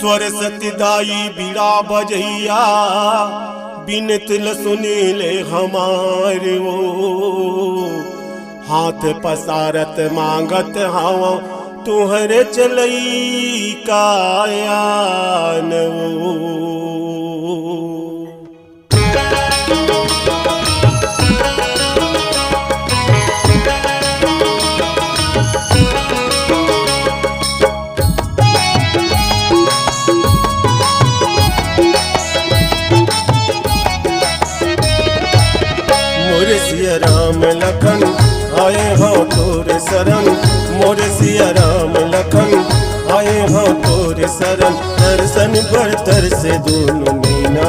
सरस्वती दाई बीड़ा बजैया बिनत सुनीले हमार वो हाथ पसारत मांगत हवा तुहरे चलई कायान मोरे सिया राम लखन आए हो तोरे शरण मोरे सिया राम लखन आए हो तोरे शरण दर्शन पर तरसे दोनों नैना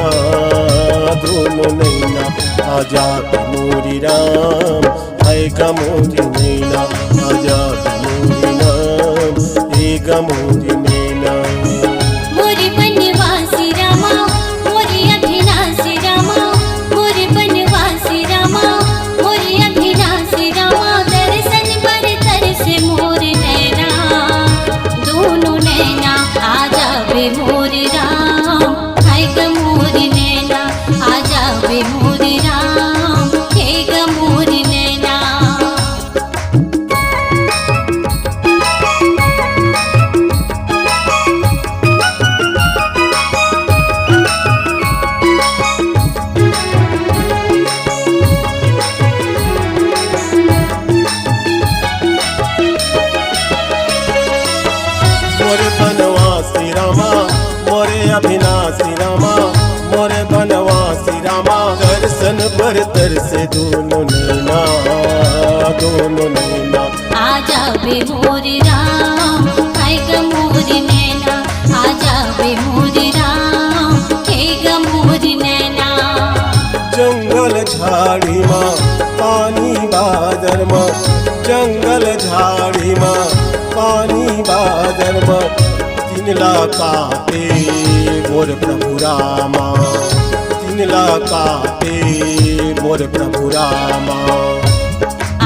आजाद मोरी राम आएगा मोरी नैना आजाद मोरी राम आएगा मोरी नैना। मोरे बनवासी रामा मोरे अभिलाषी रामा मोरे बनवासी रामा मोरे अभिलाषी रामा दर्शन पर तरसे मोर नैना दोनों नैना आजा बे मोर राम हाय ग मोर नैना आजा बे मोर राम हे ग मोर नैना। मोरे बनवासी रामा मोरे अभिनाशी रामा मोरे बनवासी रामा दर्शन पर तरसे दोनों नैना आजा बे मोर राम हाय ग मोर नैना आजा बे मोर राम हे ग मोर नैना। जंगल झाड़ी माँ पानी बादर माँ जंगल झाड़ी माँ पानी बादर माँ तिनला काटे मोर प्रभु रामा तिनला काटे मोर प्रभु रामा।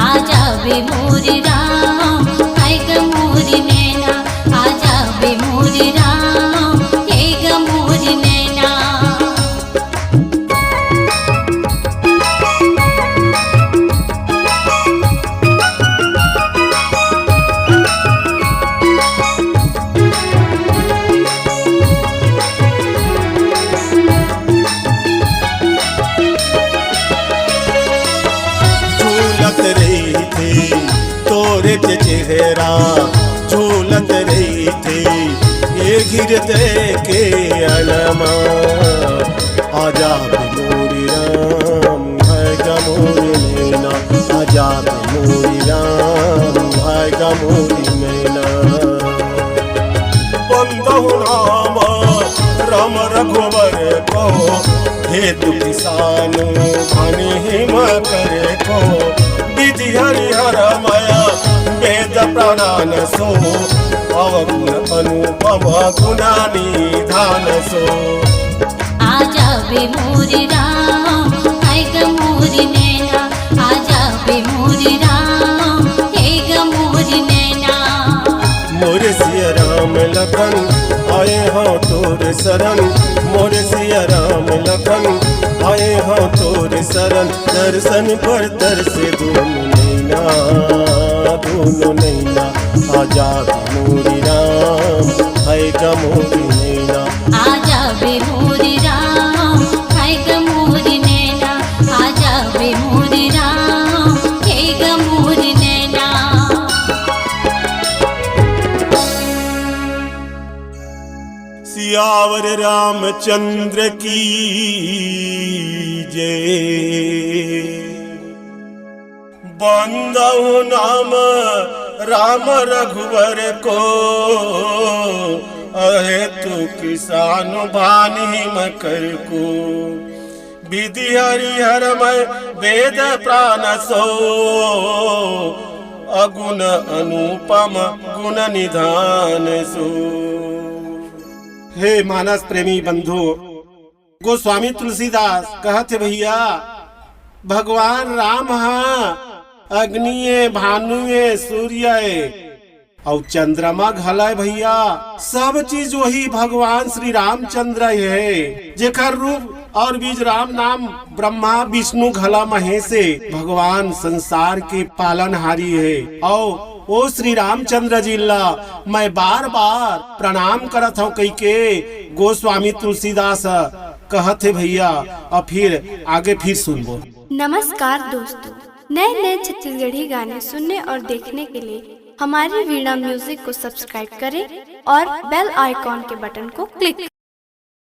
आजा बे मोर राम हाय ग मोर नैना आजा बे मोर राम हे ग मोर नैना। झूलत रही थी तोरे चेहरा झूलत रही थी ये गिरते के अलमा आजा बे मोरी राम है गा मोरी नैना आजा बे मोरी राम है गा मोरी नैना। बंदहु राम रघुवर को हेतु किसान धनी हिम करे को विधि हरिहर माया वेद प्राण सो अवगुण अनुपम गुणानी धान सो। आजा बे मोर राम हाय ग मोर नैना आजा बे मोर राम हे ग मोर नैना। मोरे सिया राम लखन आए हो तोरे शरण मोरे सिया राम लखन आए हो तोरे शरण दर्शन पर तरसे दोनों नैना आजाद मोरी राम है ग मोरी नैना। आजा बे मोर राम हाय ग मोर नैना आजा बे मोर राम हे ग मोर नैना। सियावर रामचंद्र की जय। बंदहु नाम राम रघुवर को अहे तू किसान भानी मकर को विधि हरिहर में वेद प्राण सो अगुण अनुपम गुण निधान सो। हे मानस प्रेमी बंधु गोस्वामी तुलसीदास कहते भैया भगवान राम अग्निये भानुये सूर्य और चंद्रमा घला भैया सब चीज वही भगवान श्री रामचंद्र है, जेकर रूप और बीज राम नाम ब्रह्मा विष्णु घला महेशे भगवान संसार के पालनहारी है। और ओ श्री रामचंद्र जी ला मैं बार बार प्रणाम करत हूँ कई के गोस्वामी तुलसीदास कहत है भैया। और फिर आगे फिर सुनबो। नमस्कार दोस्तों, नए नए छत्तीसगढ़ी गाने सुनने और देखने के लिए हमारी वीणा म्यूजिक को सब्सक्राइब करें और बेल आइकॉन के बटन को क्लिक करें।